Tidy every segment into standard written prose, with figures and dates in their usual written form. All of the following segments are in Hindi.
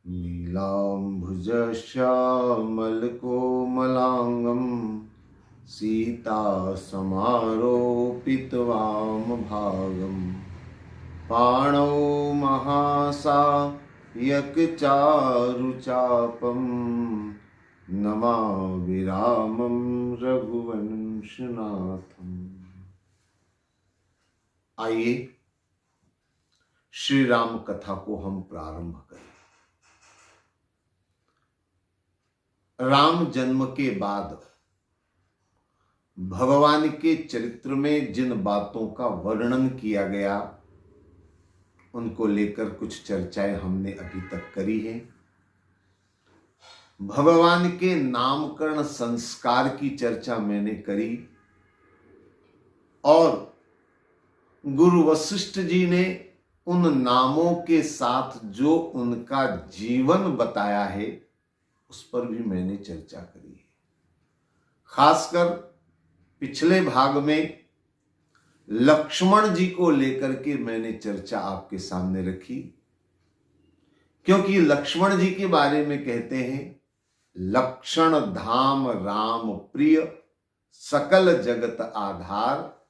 नीलाम्भुजश्यामलकोमलाङ्गं सीतासमारोपितवामभागं पाणौ महासायकचारुचापं नमामि रामं रघुवंशनाथम्। आइए श्री राम कथा को हम प्रारंभ करें। राम जन्म के बाद भगवान के चरित्र में जिन बातों का वर्णन किया गया उनको लेकर कुछ चर्चाएं हमने अभी तक करी है। भगवान के नामकरण संस्कार की चर्चा मैंने करी और गुरु वशिष्ठ जी ने उन नामों के साथ जो उनका जीवन बताया है उस पर भी मैंने चर्चा करी है। खासकर पिछले भाग में लक्ष्मण जी को लेकर के मैंने चर्चा आपके सामने रखी, क्योंकि लक्ष्मण जी के बारे में कहते हैं लक्षण धाम राम प्रिय सकल जगत आधार,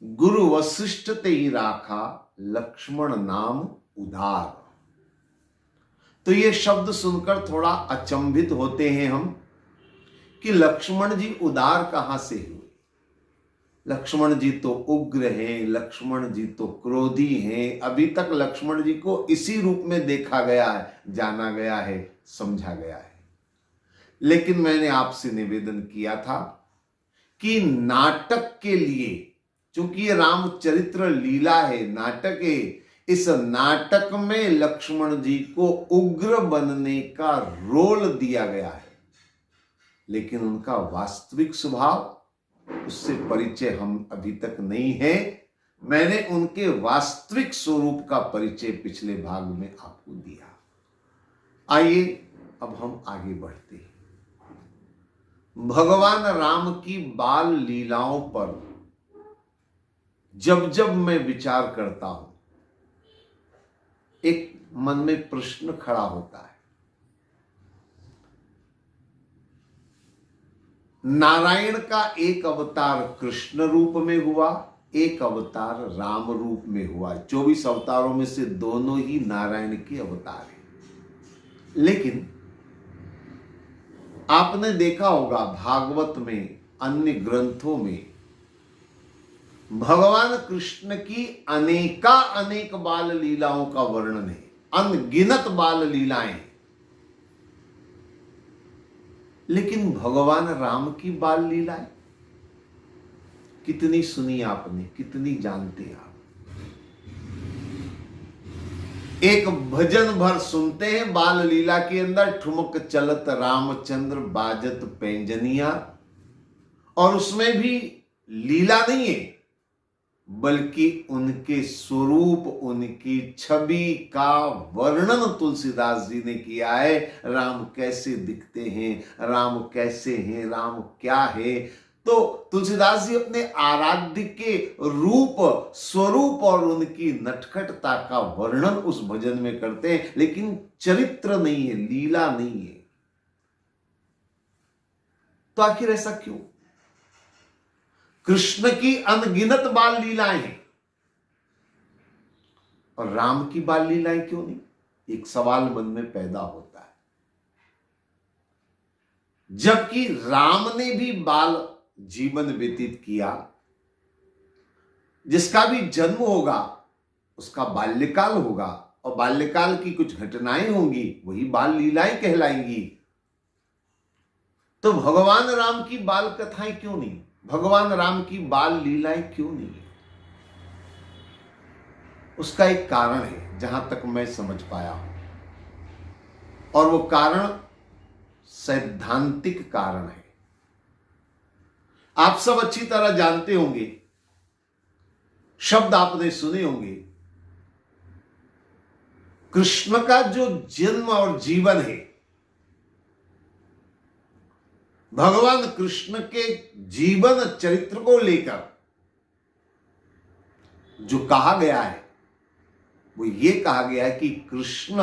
गुरु वशिष्ठ ते ही राखा लक्ष्मण नाम उदार। तो ये शब्द सुनकर थोड़ा अचंभित होते हैं हम कि लक्ष्मण जी उदार कहां से हुए। लक्ष्मण जी तो उग्र हैं, लक्ष्मण जी तो क्रोधी हैं। अभी तक लक्ष्मण जी को इसी रूप में देखा गया है, जाना गया है, समझा गया है। लेकिन मैंने आपसे निवेदन किया था कि नाटक के लिए, चूंकि ये रामचरित्र लीला है, नाटक है, इस नाटक में लक्ष्मण जी को उग्र बनने का रोल दिया गया है, लेकिन उनका वास्तविक स्वभाव उससे परिचय हम अभी तक नहीं है। मैंने उनके वास्तविक स्वरूप का परिचय पिछले भाग में आपको दिया। आइए अब हम आगे बढ़ते हैं। भगवान राम की बाल लीलाओं पर जब जब मैं विचार करता हूं, एक मन में प्रश्न खड़ा होता है। नारायण का एक अवतार कृष्ण रूप में हुआ, एक अवतार राम रूप में हुआ। 24 अवतारों में से दोनों ही नारायण के अवतार हैं। लेकिन आपने देखा होगा भागवत में, अन्य ग्रंथों में भगवान कृष्ण की अनेक बाल लीलाओं का वर्णन है, अनगिनत बाल लीलाएं। लेकिन भगवान राम की बाल लीलाएं कितनी सुनी आपने, कितनी जानते आप? एक भजन भर सुनते हैं बाल लीला के अंदर, ठुमक चलत रामचंद्र बाजत पैंजनिया, और उसमें भी लीला नहीं है बल्कि उनके स्वरूप, उनकी छवि का वर्णन तुलसीदास जी ने किया है। राम कैसे दिखते हैं, राम कैसे हैं, राम क्या है। तो तुलसीदास जी अपने आराध्य के रूप, स्वरूप और उनकी नटखटता का वर्णन उस भजन में करते हैं, लेकिन चरित्र नहीं है, लीला नहीं है। तो आखिर ऐसा क्यों? कृष्ण की अनगिनत बाल लीलाएं हैं और राम की बाल लीलाएं क्यों नहीं? एक सवाल मन में पैदा होता है। जबकि राम ने भी बाल जीवन व्यतीत किया, जिसका भी जन्म होगा उसका बाल्यकाल होगा, और बाल्यकाल की कुछ घटनाएं होंगी, वही बाल लीलाएं कहलाएंगी। तो भगवान राम की बाल कथाएं क्यों नहीं? भगवान राम की बाल लीलाएं क्यों नहीं है? उसका एक कारण है जहां तक मैं समझ पाया हूं, और वो कारण सैद्धांतिक कारण है। आप सब अच्छी तरह जानते होंगे, शब्द आपने सुने होंगे, कृष्ण का जो जन्म और जीवन है, भगवान कृष्ण के जीवन चरित्र को लेकर जो कहा गया है वो ये कहा गया है कि कृष्ण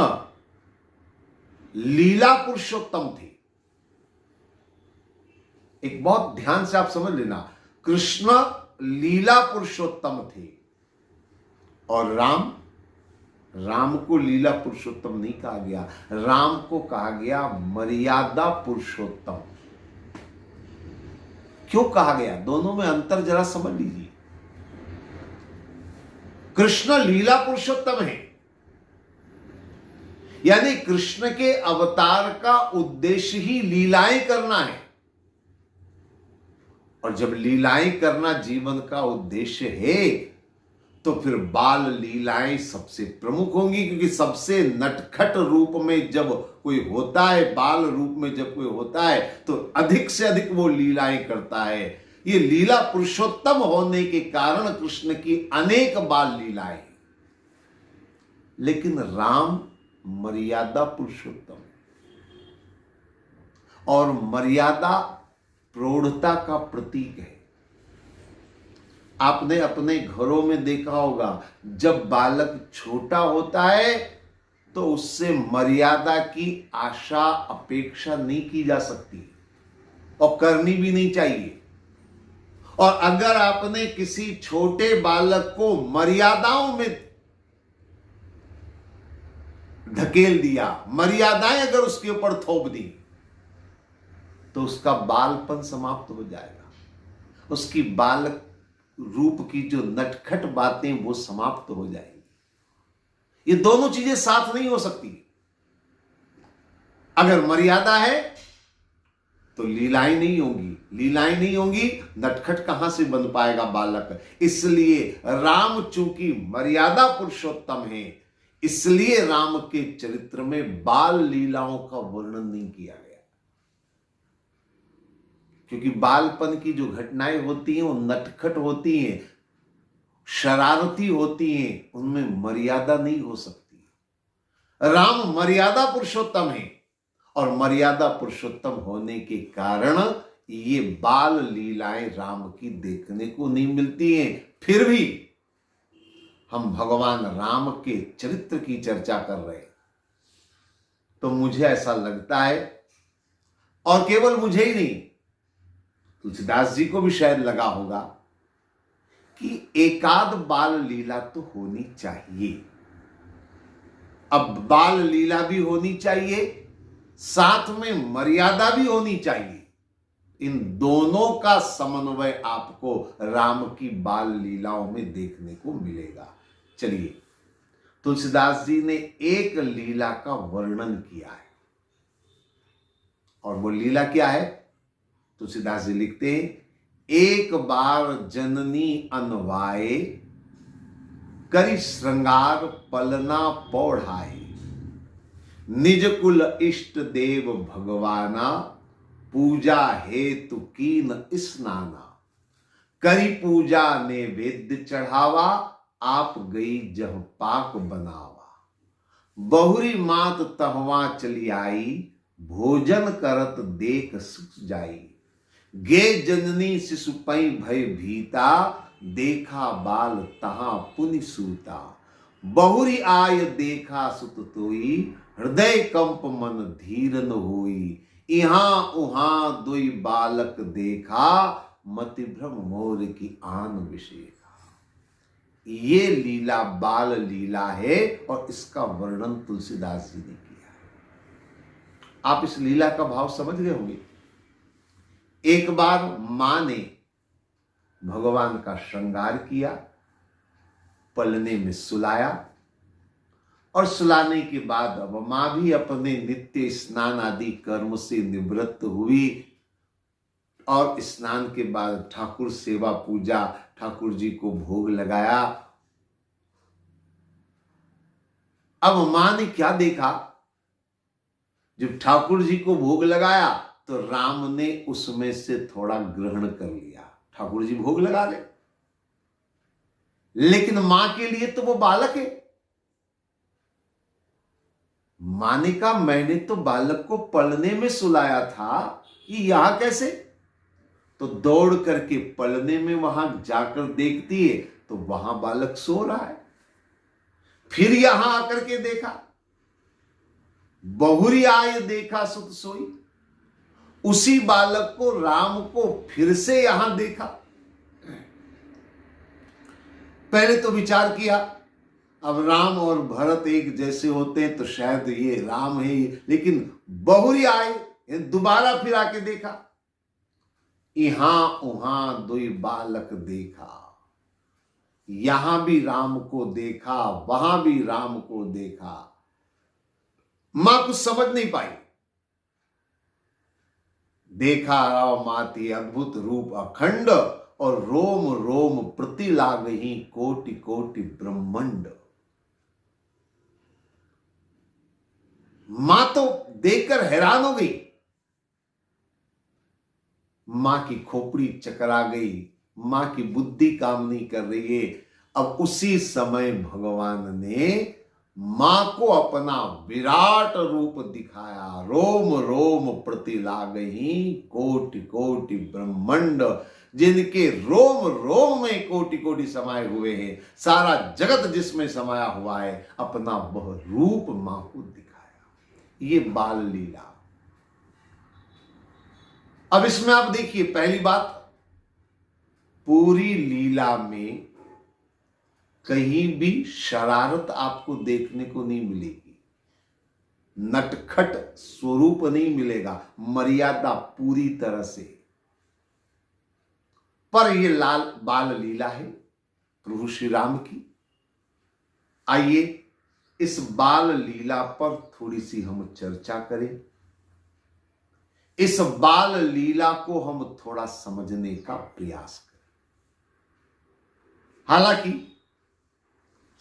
लीला पुरुषोत्तम थे। एक बहुत ध्यान से आप समझ लेना, कृष्ण लीला पुरुषोत्तम थे और राम को लीला पुरुषोत्तम नहीं कहा गया, राम को कहा गया मर्यादा पुरुषोत्तम। क्यों कहा गया, दोनों में अंतर जरा समझ लीजिए। कृष्ण लीला पुरुषोत्तम है, यानी कृष्ण के अवतार का उद्देश्य ही लीलाएं करना है, और जब लीलाएं करना जीवन का उद्देश्य है तो फिर बाल लीलाएं सबसे प्रमुख होंगी, क्योंकि सबसे नटखट रूप में जब कोई होता है, बाल रूप में जब कोई होता है तो अधिक से अधिक वो लीलाएं करता है। ये लीला पुरुषोत्तम होने के कारण कृष्ण की अनेक बाल लीलाएं, लेकिन राम मर्यादा पुरुषोत्तम, और मर्यादा प्रौढ़ता का प्रतीक है। आपने अपने घरों में देखा होगा, जब बालक छोटा होता है तो उससे मर्यादा की आशा अपेक्षा नहीं की जा सकती और करनी भी नहीं चाहिए। और अगर आपने किसी छोटे बालक को मर्यादाओं में धकेल दिया, मर्यादाएं अगर उसके ऊपर थोप दी, तो उसका बालपन समाप्त हो जाएगा, उसकी बालक रूप की जो नटखट बातें वो समाप्त हो जाएंगी। ये दोनों चीजें साथ नहीं हो सकती। अगर मर्यादा है तो लीलाएं नहीं होंगी, लीलाएं नहीं होंगी, नटखट कहां से बन पाएगा बालक। इसलिए राम चूंकि मर्यादा पुरुषोत्तम है, इसलिए राम के चरित्र में बाल लीलाओं का वर्णन नहीं किया गया, क्योंकि बालपन की जो घटनाएं होती हैं वो नटखट होती हैं, शरारती होती हैं, उनमें मर्यादा नहीं हो सकती। राम मर्यादा पुरुषोत्तम है, और मर्यादा पुरुषोत्तम होने के कारण ये बाल लीलाएं राम की देखने को नहीं मिलती हैं। फिर भी हम भगवान राम के चरित्र की चर्चा कर रहे हैं, तो मुझे ऐसा लगता है, और केवल मुझे ही नहीं, तुलसीदास जी को भी शायद लगा होगा कि एकाध बाल लीला तो होनी चाहिए। अब बाल लीला भी होनी चाहिए, साथ में मर्यादा भी होनी चाहिए। इन दोनों का समन्वय आपको राम की बाल लीलाओं में देखने को मिलेगा। चलिए, तुलसीदास जी ने एक लीला का वर्णन किया है, और वो लीला क्या है? तुलसीदास जी लिखते हैं, एक बार जननी अनवाए, करि श्रृंगार पलना पौढ़ाए, निज कुल इष्ट देव भगवाना, पूजा हेतु कीन स्नाना, करि पूजा ने वेद्य चढ़ावा, आप गई जह पाक बनावा, बहुरी मात तहवा चली आई, भोजन करत देख सुख जाई, गे जननी शिशु पै भय भीता, देखा बाल तहां पुनि सूता, बहुरी आय देखा सुत तोई, हृदय कंप मन धीर न होई, इहां उहां दुई बालक देखा, मति भ्रम मोर की आन विशेखा। ये लीला बाल लीला है, और इसका वर्णन तुलसीदास जी ने किया है। आप इस लीला का भाव समझ गए होंगे। एक बार मां ने भगवान का श्रृंगार किया, पलने में सुलाया, और सुलाने के बाद अब मां भी अपने नित्य स्नान आदि कर्म से निवृत्त हुई, और स्नान के बाद ठाकुर सेवा पूजा, ठाकुर जी को भोग लगाया। अब मां ने क्या देखा, जब ठाकुर जी को भोग लगाया तो राम ने उसमें से थोड़ा ग्रहण कर लिया, ठाकुर जी भोग लगा ले, लेकिन मां के लिए तो वो बालक है। मां ने कहा, मैंने तो बालक को पलने में सुलाया था, ये यहां कैसे? तो दौड़ करके पलने में वहां जाकर देखती है तो वहां बालक सो रहा है। फिर यहां आकर के देखा बहुरी आय देखा सुत सोई, उसी बालक को, राम को फिर से यहां देखा। पहले तो विचार किया अब राम और भरत एक जैसे होते हैं तो शायद ये राम है, लेकिन बहुरी आए दोबारा फिर आके देखा, यहां उहां दुई बालक देखा, यहां भी राम को देखा, वहां भी राम को देखा। मां कुछ समझ नहीं पाई। देखा राव माती अद्भुत रूप अखंड, और रोम रोम प्रति लागहि कोटि कोटि ब्रह्मांड। मां तो देखकर हैरान हो गई, मां की खोपड़ी चकरा गई, मां की बुद्धि काम नहीं कर रही है। अब उसी समय भगवान ने मां को अपना विराट रूप दिखाया, रोम रोम प्रति लागहि कोटि कोटि ब्रह्मांड, जिनके रोम रोम में कोटि कोटि समाये हुए हैं, सारा जगत जिसमें समाया हुआ है, अपना वह रूप मां को दिखाया। ये बाल लीला। अब इसमें आप देखिए, पहली बात, पूरी लीला में कहीं भी शरारत आपको देखने को नहीं मिलेगी, नटखट स्वरूप नहीं मिलेगा, मर्यादा पूरी तरह से। पर यह बाल लीला है प्रभु श्री राम की। आइए इस बाल लीला पर थोड़ी सी हम चर्चा करें, इस बाल लीला को हम थोड़ा समझने का प्रयास करें। हालांकि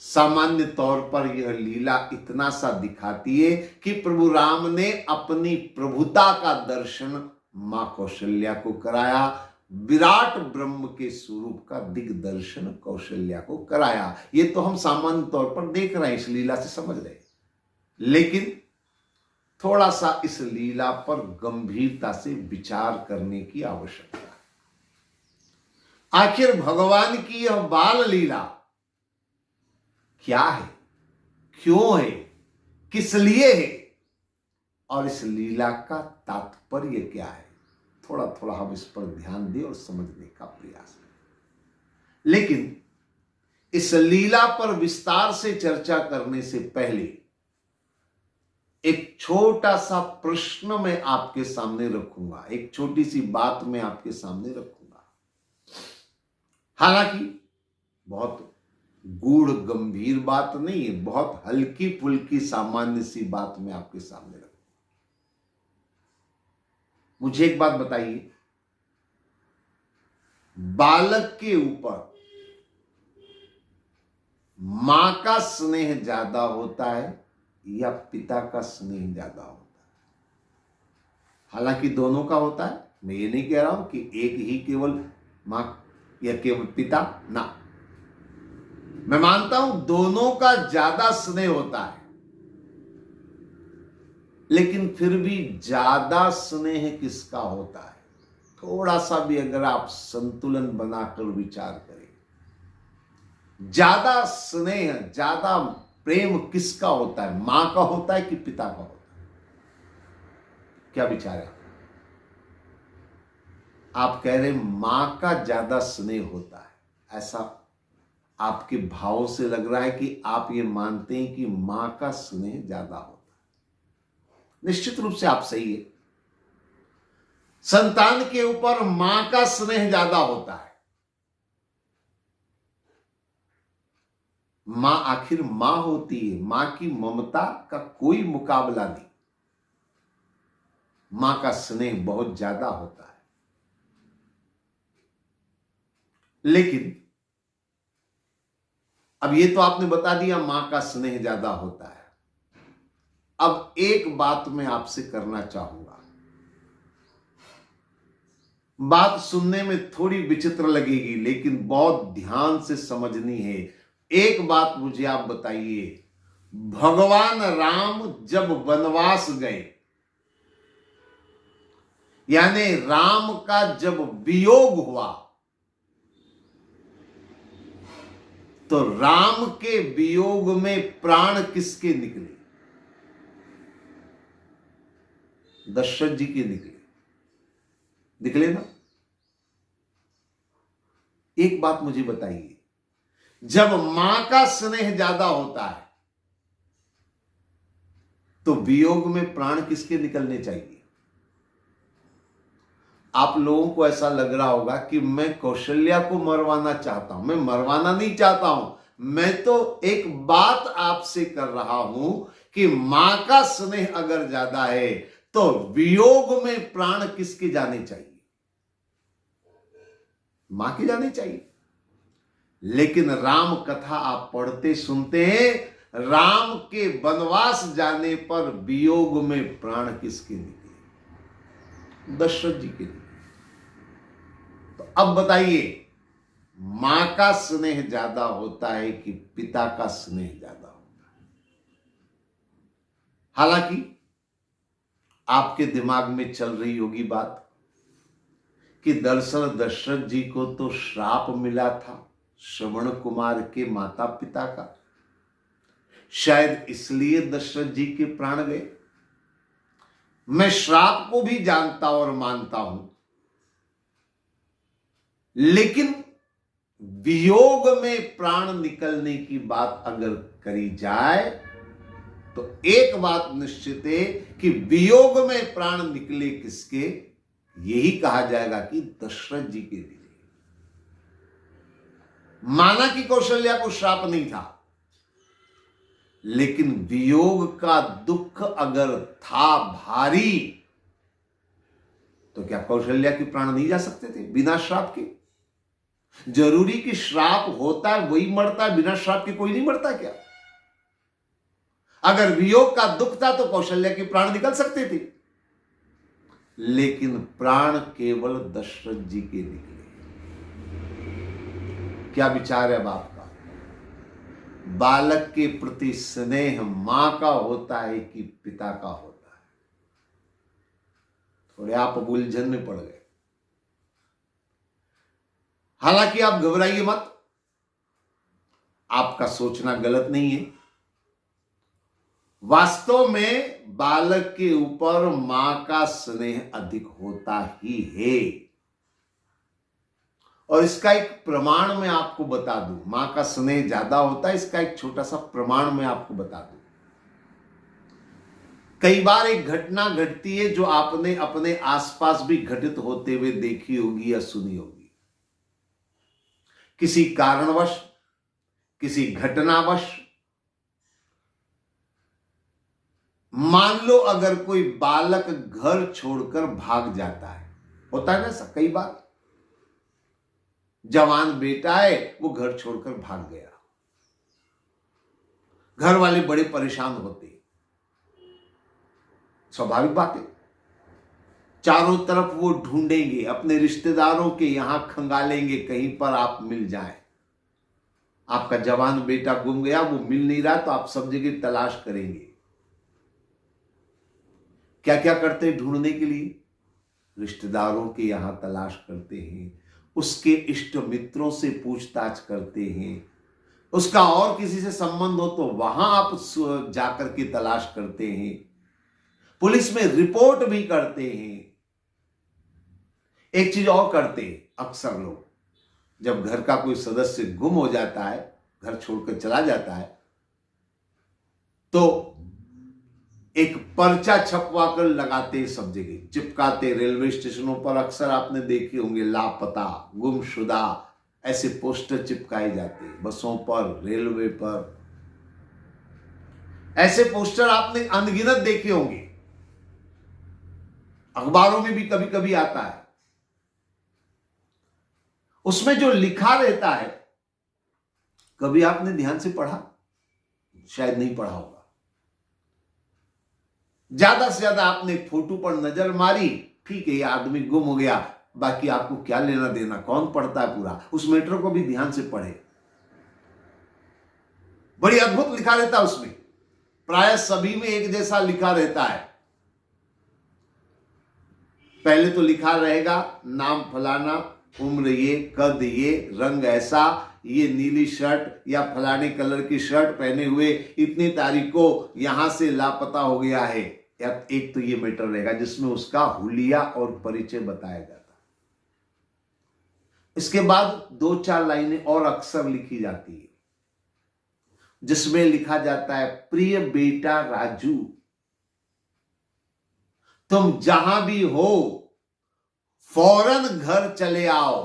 सामान्य तौर पर यह लीला इतना सा दिखाती है कि प्रभु राम ने अपनी प्रभुता का दर्शन मां कौशल्या को कराया, विराट ब्रह्म के स्वरूप का दिग्दर्शन कौशल्या को कराया। ये तो हम सामान्य तौर पर देख रहे हैं, इस लीला से समझ रहे हैं, लेकिन थोड़ा सा इस लीला पर गंभीरता से विचार करने की आवश्यकता है। आखिर भगवान की यह बाल लीला क्या है, क्यों है, किस लिए है, और इस लीला का तात्पर्य क्या है, थोड़ा थोड़ा हम इस पर ध्यान दें और समझने का प्रयास करें। लेकिन इस लीला पर विस्तार से चर्चा करने से पहले एक छोटा सा प्रश्न मैं आपके सामने रखूंगा, एक छोटी सी बात मैं आपके सामने रखूंगा। हालांकि बहुत गूढ़ गंभीर बात नहीं है, बहुत हल्की फुल्की सामान्य सी बात मैं आपके सामने रखूंगा। मुझे एक बात बताइए, बालक के ऊपर मां का स्नेह ज्यादा होता है या पिता का स्नेह ज्यादा होता है? हालांकि दोनों का होता है, मैं ये नहीं कह रहा हूं कि एक ही केवल मां या केवल पिता, ना, मैं मानता हूं दोनों का ज्यादा स्नेह होता है, लेकिन फिर भी ज्यादा स्नेह किसका होता है? थोड़ा सा भी अगर आप संतुलन बनाकर विचार करें, ज्यादा स्नेह, ज्यादा प्रेम किसका होता है? मां का होता है कि पिता का होता है? क्या विचार है? आप कह रहे मां का ज्यादा स्नेह होता है, ऐसा आपके भाव से लग रहा है कि आप ये मानते हैं कि मां का स्नेह ज्यादा होता है। निश्चित रूप से आप सही है, संतान के ऊपर मां का स्नेह ज्यादा होता है। मां आखिर मां होती है, मां की ममता का कोई मुकाबला नहीं, मां का स्नेह बहुत ज्यादा होता है। लेकिन अब ये तो आपने बता दिया मां का स्नेह ज्यादा होता है। अब एक बात मैं आपसे करना चाहूंगा, बात सुनने में थोड़ी विचित्र लगेगी, लेकिन बहुत ध्यान से समझनी है। एक बात मुझे आप बताइए, भगवान राम जब वनवास गए, यानी राम का जब वियोग हुआ, तो राम के वियोग में प्राण किसके निकले? दशरथ जी के निकले ना। एक बात मुझे बताइए, जब मां का स्नेह ज्यादा होता है तो वियोग में प्राण किसके निकलने चाहिए? आप लोगों को ऐसा लग रहा होगा कि मैं कौशल्या को मरवाना चाहता हूं। मैं मरवाना नहीं चाहता हूं, मैं तो एक बात आपसे कर रहा हूं कि मां का स्नेह अगर ज्यादा है तो वियोग में प्राण किसके जाने चाहिए? मां के जाने चाहिए। लेकिन राम कथा आप पढ़ते सुनते हैं, राम के वनवास जाने पर वियोग में प्राण किसके निकले? दशरथ जी के निकले। तो अब बताइए, मां का स्नेह ज्यादा होता है कि पिता का स्नेह ज्यादा होता है? हालांकि आपके दिमाग में चल रही होगी बात कि दरअसल दशरथ जी को तो श्राप मिला था श्रवण कुमार के माता पिता का, शायद इसलिए दशरथ जी के प्राण गए। मैं श्राप को भी जानता और मानता हूं, लेकिन वियोग में प्राण निकलने की बात अगर करी जाए तो एक बात निश्चित है कि वियोग में प्राण निकले किसके? यही कहा जाएगा कि दशरथ जी के निकले। माना कि कौशल्या को श्राप नहीं था, लेकिन वियोग का दुख अगर था भारी तो क्या कौशल्या के प्राण नहीं जा सकते थे बिना श्राप के? जरूरी कि श्राप होता है वही मरता है, बिना श्राप के कोई नहीं मरता क्या? अगर वियोग का दुख था तो कौशल्या के प्राण निकल सकते थे, लेकिन प्राण केवल दशरथ जी के निकले। क्या विचार है बाप का? बालक के प्रति स्नेह मां का होता है कि पिता का होता है? थोड़े आप उलझन में पड़ गए। हालांकि आप घबराइए मत, आपका सोचना गलत नहीं है। वास्तव में बालक के ऊपर मां का स्नेह अधिक होता ही है, और इसका एक प्रमाण मैं आपको बता दूं। मां का स्नेह ज्यादा होता है, इसका एक छोटा सा प्रमाण मैं आपको बता दूं। कई बार एक घटना घटती है जो आपने अपने आसपास भी घटित होते हुए देखी होगी या सुनी होगी। किसी कारणवश, किसी घटनावश, मान लो अगर कोई बालक घर छोड़कर भाग जाता है, होता है ना ऐसा कई बार। जवान बेटा है, वो घर छोड़कर भाग गया, घर वाले बड़े परेशान होते, स्वाभाविक बात है। चारों तरफ वो ढूंढेंगे, अपने रिश्तेदारों के यहां खंगालेंगे, कहीं पर आप मिल जाए। आपका जवान बेटा गुम गया, वो मिल नहीं रहा, तो आप सब जगह तलाश करेंगे। क्या क्या करते हैं ढूंढने के लिए? रिश्तेदारों के यहां तलाश करते हैं, उसके इष्ट मित्रों से पूछताछ करते हैं, उसका और किसी से संबंध हो तो वहां आप जाकर के तलाश करते हैं, पुलिस में रिपोर्ट भी करते हैं। एक चीज और करते हैं अक्सर लोग, जब घर का कोई सदस्य गुम हो जाता है, घर छोड़कर चला जाता है, तो एक पर्चा छपवा कर लगाते हैं, सब जगह चिपकाते। रेलवे स्टेशनों पर अक्सर आपने देखे होंगे, लापता, गुमशुदा, ऐसे पोस्टर चिपकाए जाते हैं। बसों पर, रेलवे पर ऐसे पोस्टर आपने अनगिनत देखे होंगे। अखबारों में भी कभी कभी आता है। उसमें जो लिखा रहता है, कभी आपने ध्यान से पढ़ा? शायद नहीं पढ़ा होगा। ज्यादा से ज्यादा आपने फोटो पर नजर मारी, ठीक है ये आदमी गुम हो गया, बाकी आपको क्या लेना देना, कौन पढ़ता है पूरा? उस मैटर को भी ध्यान से पढ़े। बड़ी अद्भुत लिखा रहता है उसमें, प्राय सभी में एक जैसा लिखा रहता है। पहले तो लिखा रहेगा नाम फलाना, उम्र ये, कद ये, रंग ऐसा, ये नीली शर्ट या फलाने कलर की शर्ट पहने हुए इतनी तारीख को यहां से लापता हो गया है। या एक तो ये मैटर रहेगा जिसमें उसका हुलिया और परिचय बताया जाता। इसके बाद 2-4 लाइनें और अक्सर लिखी जाती है जिसमें लिखा जाता है, प्रिय बेटा राजू, तुम जहां भी हो फौरन घर चले आओ,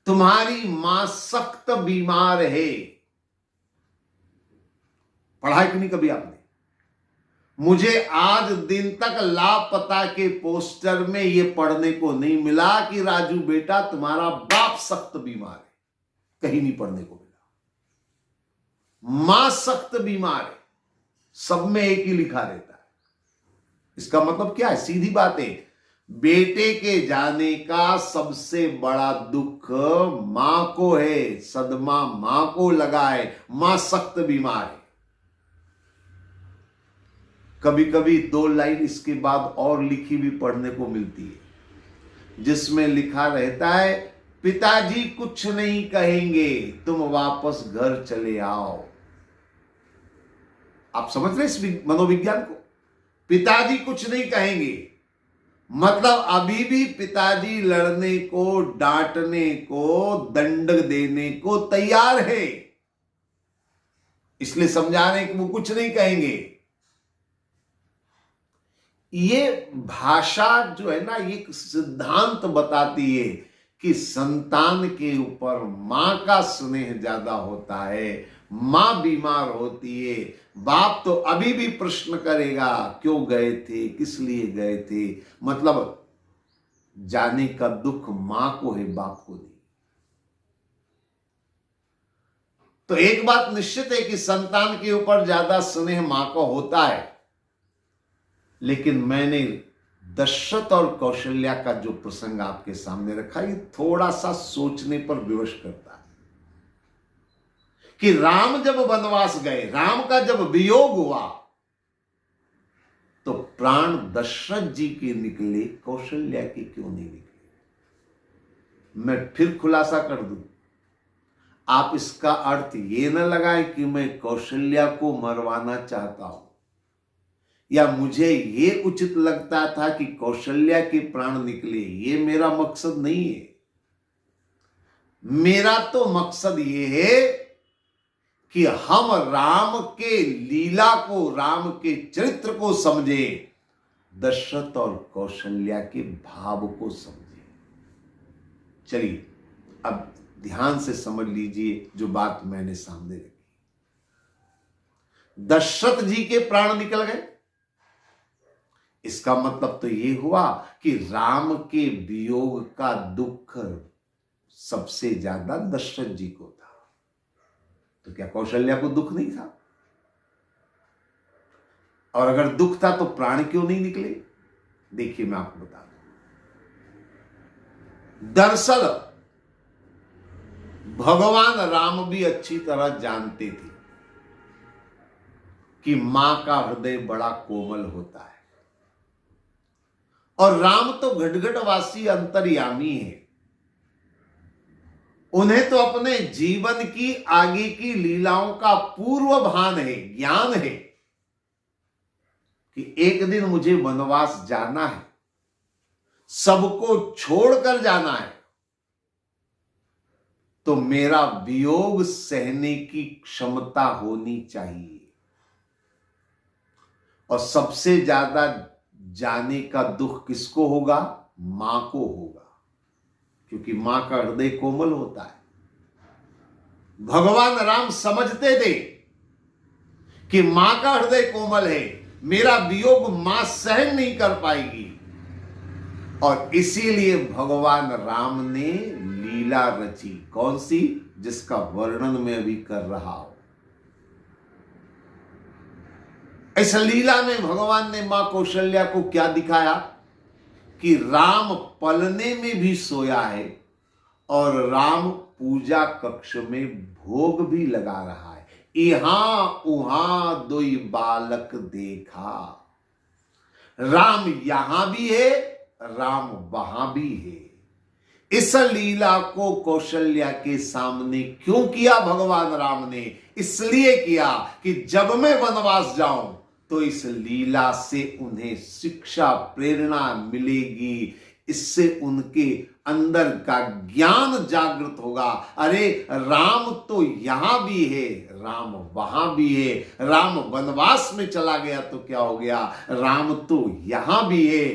तुम्हारी मां सख्त बीमार है। पढ़ा है कि नहीं कभी आपने? मुझे आज दिन तक लापता के पोस्टर में यह पढ़ने को नहीं मिला कि राजू बेटा तुम्हारा बाप सख्त बीमार है, कहीं नहीं पढ़ने को मिला। मां सख्त बीमार है, सब में एक ही लिखा रहता है। इसका मतलब क्या है? सीधी बात है, बेटे के जाने का सबसे बड़ा दुख मां को है, सदमा मां को लगा है, मां सख्त बीमार है। कभी कभी 2 लाइन इसके बाद और लिखी भी पढ़ने को मिलती है जिसमें लिखा रहता है, पिताजी कुछ नहीं कहेंगे, तुम वापस घर चले आओ। आप समझ रहे इस मनोविज्ञान को? पिताजी कुछ नहीं कहेंगे मतलब अभी भी पिताजी लड़ने को, डांटने को, दंड देने को तैयार है, इसलिए समझा रहे कि वो कुछ नहीं कहेंगे। ये भाषा जो है ना, ये सिद्धांत बताती है कि संतान के ऊपर मां का स्नेह ज्यादा होता है। मां बीमार होती है, बाप तो अभी भी प्रश्न करेगा, क्यों गए थे, किस लिए गए थे। मतलब जाने का दुख मां को है, बाप को नहीं। तो एक बात निश्चित है कि संतान के ऊपर ज्यादा स्नेह मां को होता है, लेकिन मैंने दशरथ और कौशल्या का जो प्रसंग आपके सामने रखा, ये थोड़ा सा सोचने पर विवश करता है कि राम जब वनवास गए, राम का जब वियोग हुआ, तो प्राण दशरथ जी के निकले, कौशल्या के क्यों नहीं निकले? मैं फिर खुलासा कर दूं, आप इसका अर्थ ये न लगाएं कि मैं कौशल्या को मरवाना चाहता हूं, या मुझे ये उचित लगता था कि कौशल्या के प्राण निकले। ये मेरा मकसद नहीं है। मेरा तो मकसद ये है कि हम राम के लीला को, राम के चरित्र को समझें, दशरथ और कौशल्या के भाव को समझें। चलिए अब ध्यान से समझ लीजिए जो बात मैंने सामने रखी। दशरथ जी के प्राण निकल गए, इसका मतलब तो ये हुआ कि राम के वियोग का दुख सबसे ज्यादा दशरथ जी को था। तो क्या कौशल्या को दुख नहीं था? और अगर दुख था तो प्राण क्यों नहीं निकले? देखिए मैं आपको बता दूं। दरअसल भगवान राम भी अच्छी तरह जानते थे कि मां का हृदय बड़ा कोमल होता है, और राम तो घटघटवासी अंतर्यामी है। उन्हें तो अपने जीवन की आगे की लीलाओं का पूर्व भान है, ज्ञान है कि एक दिन मुझे वनवास जाना है, सबको छोड़कर जाना है, तो मेरा वियोग सहने की क्षमता होनी चाहिए। और सबसे ज्यादा जाने का दुख किसको होगा? मां को होगा, क्योंकि मां का हृदय कोमल होता है। भगवान राम समझते थे कि मां का हृदय कोमल है, मेरा वियोग मां सहन नहीं कर पाएगी, और इसीलिए भगवान राम ने लीला रची। कौन सी? जिसका वर्णन मैं अभी कर रहा हूं। इस लीला में भगवान ने मां कौशल्या को क्या दिखाया कि राम पलने में भी सोया है और राम पूजा कक्ष में भोग भी लगा रहा है। इहां उहां दोई बालक देखा, राम यहां भी है, राम वहां भी है। इस लीला को कौशल्या के सामने क्यों किया भगवान राम ने? इसलिए किया कि जब मैं वनवास जाऊं तो इस लीला से उन्हें शिक्षा प्रेरणा मिलेगी, इससे उनके अंदर का ज्ञान जागृत होगा। अरे राम तो यहां भी है, राम वहां भी है। राम वनवास में चला गया तो क्या हो गया, राम तो यहां भी है।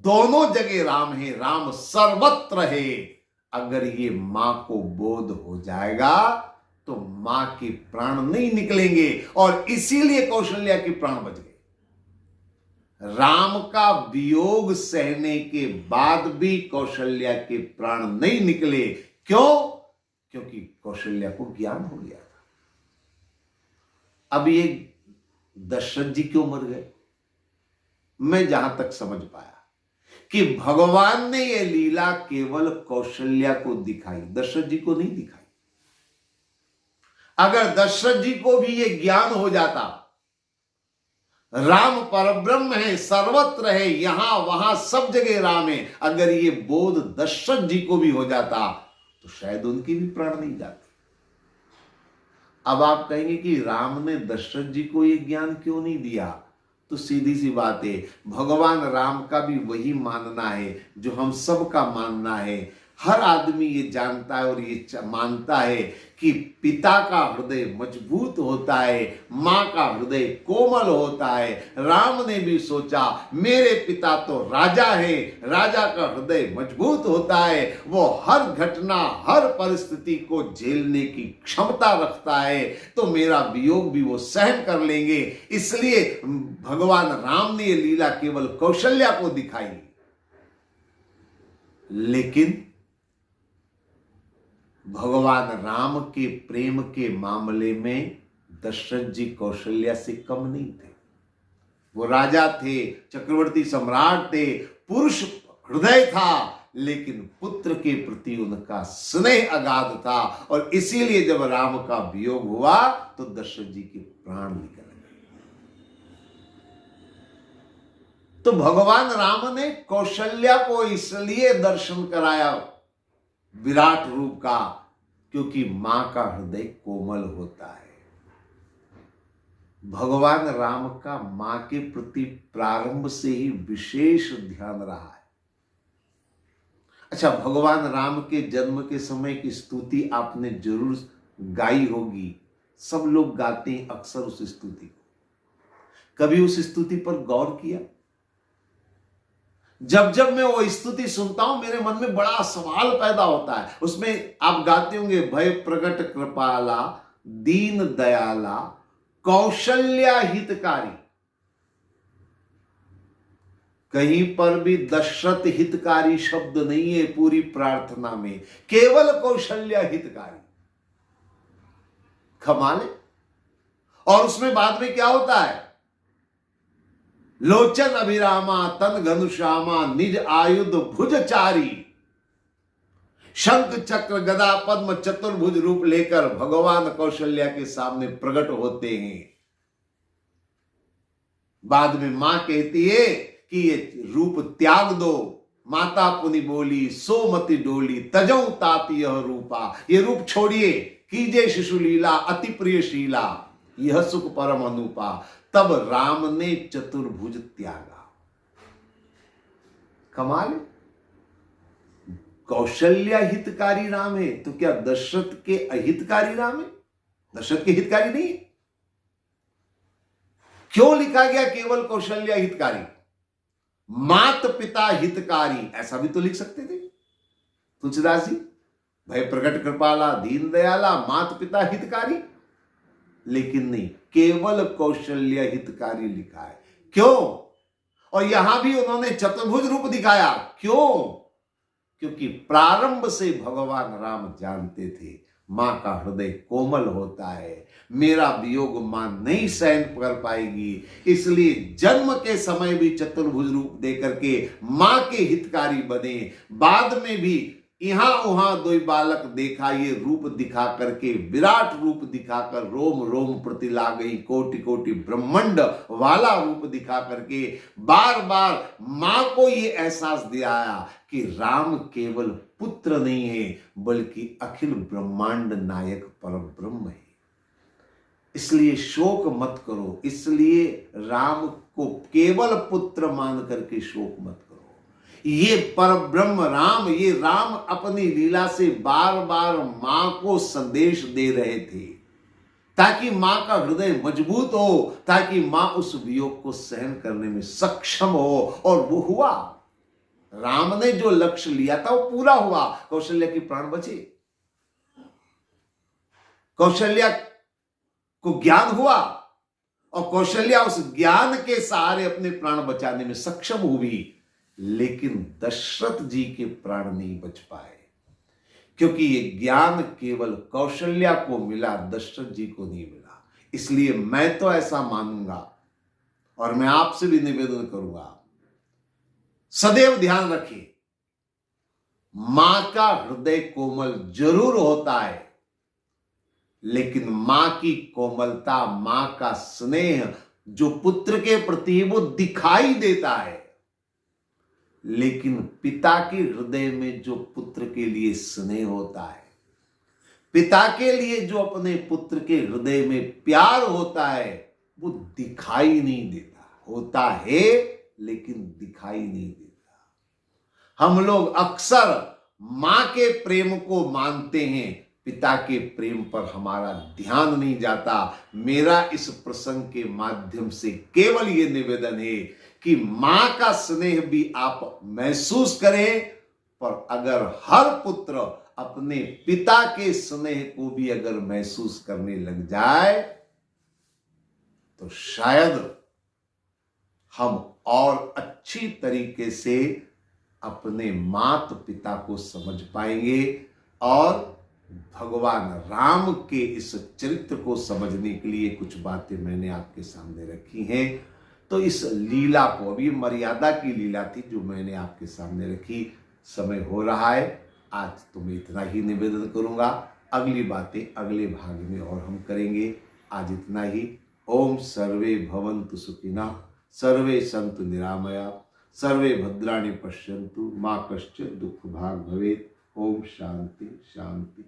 दोनों जगह राम है, राम सर्वत्र है। अगर ये मां को बोध हो जाएगा तो मां के प्राण नहीं निकलेंगे, और इसीलिए कौशल्या के प्राण बच गए। राम का वियोग सहने के बाद भी कौशल्या के प्राण नहीं निकले। क्यों? क्योंकि कौशल्या को ज्ञान हो गया था। अब ये दशरथ जी क्यों मर गए? मैं जहां तक समझ पाया कि भगवान ने यह लीला केवल कौशल्या को दिखाई, दशरथ जी को नहीं दिखाई। अगर दशरथ जी को भी यह ज्ञान हो जाता, राम परब्रह्म है, सर्वत्र है, यहां वहां सब जगह राम है, अगर ये बोध दशरथ जी को भी हो जाता तो शायद उनके भी प्राण नहीं जाते। अब आप कहेंगे कि राम ने दशरथ जी को ये ज्ञान क्यों नहीं दिया? तो सीधी सी बात है, भगवान राम का भी वही मानना है जो हम सब का मानना है। हर आदमी ये जानता है और ये मानता है कि पिता का हृदय मजबूत होता है, मां का हृदय कोमल होता है। राम ने भी सोचा मेरे पिता तो राजा है, राजा का हृदय मजबूत होता है, वो हर घटना हर परिस्थिति को झेलने की क्षमता रखता है, तो मेरा वियोग भी वो सहन कर लेंगे। इसलिए भगवान राम ने ये लीला केवल कौशल्या को दिखाई। लेकिन भगवान राम के प्रेम के मामले में दशरथ जी कौशल्या से कम नहीं थे। वो राजा थे, चक्रवर्ती सम्राट थे, पुरुष हृदय था, लेकिन पुत्र के प्रति उनका स्नेह अगाध था, और इसीलिए जब राम का वियोग हुआ तो दशरथ जी के प्राण निकल गए। तो भगवान राम ने कौशल्या को इसलिए दर्शन कराया विराट रूप का, क्योंकि मां का हृदय कोमल होता है। भगवान राम का मां के प्रति प्रारंभ से ही विशेष ध्यान रहा है। अच्छा, भगवान राम के जन्म के समय की स्तुति आपने जरूर गाई होगी, सब लोग गाते हैं अक्सर उस स्तुति को। कभी उस स्तुति पर गौर किया? जब जब मैं वो स्तुति सुनता हूं मेरे मन में बड़ा सवाल पैदा होता है। उसमें आप गाते होंगे, भय प्रगट कृपाला दीन दयाला कौशल्या हितकारी। कहीं पर भी दशरथ हितकारी शब्द नहीं है पूरी प्रार्थना में, केवल कौशल्या हितकारी। कमाल है। और उसमें बाद में क्या होता है, लोचन अभिरामा तन घनुश्यामा निज आयुध भुजचारी। शंख चक्र गदा पद्म चतुर्भुज रूप लेकर भगवान कौशल्या के सामने प्रकट होते हैं। बाद में मां कहती है कि ये रूप त्याग दो। माता पुनि बोली सोमति डोली तजौ तात यह रूपा। ये रूप छोड़िए, कीजे शिशु लीला अति प्रिय शीला, यह सुख परम अनुपा। तब राम ने चतुर्भुज त्यागा। कमाल। कौशल्या हितकारी राम है तो क्या दशरथ के अहितकारी राम है? दशरथ के हितकारी नहीं है। क्यों लिखा गया केवल कौशल्या हितकारी? मात पिता हितकारी, ऐसा भी तो लिख सकते थे तुलसीदास जी। भय प्रकट कृपाला दीन दयाला मात पिता हितकारी, लेकिन नहीं, केवल कौशल्या हितकारी लिखा है। क्यों? और यहां भी उन्होंने चतुर्भुज रूप दिखाया। क्यों? क्योंकि प्रारंभ से भगवान राम जानते थे मां का हृदय कोमल होता है, मेरा वियोग मां नहीं सहन कर पाएगी, इसलिए जन्म के समय भी चतुर्भुज रूप देकर के मां के हितकारी बने। बाद में भी यहां वहां दो बालक देखा, ये रूप दिखा करके, विराट रूप दिखाकर, रोम रोम प्रति ला गई कोटि कोटि ब्रह्मांड वाला रूप दिखा करके बार बार मां को ये एहसास दिलाया कि राम केवल पुत्र नहीं है बल्कि अखिल ब्रह्मांड नायक परब्रह्म है। इसलिए शोक मत करो, इसलिए राम को केवल पुत्र मान करके शोक मत करो। ये परब्रह्म राम, ये राम अपनी लीला से बार बार मां को संदेश दे रहे थे ताकि मां का हृदय मजबूत हो, ताकि मां उस वियोग को सहन करने में सक्षम हो। और वो हुआ। राम ने जो लक्ष्य लिया था वो पूरा हुआ। कौशल्या की प्राण बचे, कौशल्या को ज्ञान हुआ और कौशल्या उस ज्ञान के सहारे अपने प्राण बचाने में सक्षम हुई। लेकिन दशरथ जी के प्राण नहीं बच पाए, क्योंकि ये ज्ञान केवल कौशल्या को मिला, दशरथ जी को नहीं मिला। इसलिए मैं तो ऐसा मानूंगा और मैं आपसे भी निवेदन करूंगा, सदैव ध्यान रखिए, मां का हृदय कोमल जरूर होता है, लेकिन मां की कोमलता, मां का स्नेह जो पुत्र के प्रति वो दिखाई देता है, लेकिन पिता के हृदय में जो पुत्र के लिए स्नेह होता है, पिता के लिए जो अपने पुत्र के हृदय में प्यार होता है, वो दिखाई नहीं देता। होता है लेकिन दिखाई नहीं देता। हम लोग अक्सर मां के प्रेम को मानते हैं, पिता के प्रेम पर हमारा ध्यान नहीं जाता। मेरा इस प्रसंग के माध्यम से केवल यह निवेदन है कि मां का स्नेह भी आप महसूस करें, पर अगर हर पुत्र अपने पिता के स्नेह को भी अगर महसूस करने लग जाए तो शायद हम और अच्छी तरीके से अपने माता पिता को समझ पाएंगे और भगवान राम के इस चरित्र को समझने के लिए कुछ बातें मैंने आपके सामने रखी हैं। तो इस लीला को, अभी मर्यादा की लीला थी जो मैंने आपके सामने रखी, समय हो रहा है, आज तो मैं इतना ही निवेदन करूंगा। अगली बातें अगले भाग में और हम करेंगे। आज इतना ही। ओम सर्वे भवन्तु सुखिनः, सर्वे सन्तु निरामया, सर्वे भद्राणि पश्यन्तु, मा कश्चित् दुःख भाग् भवेत्। ओम शांति शांति।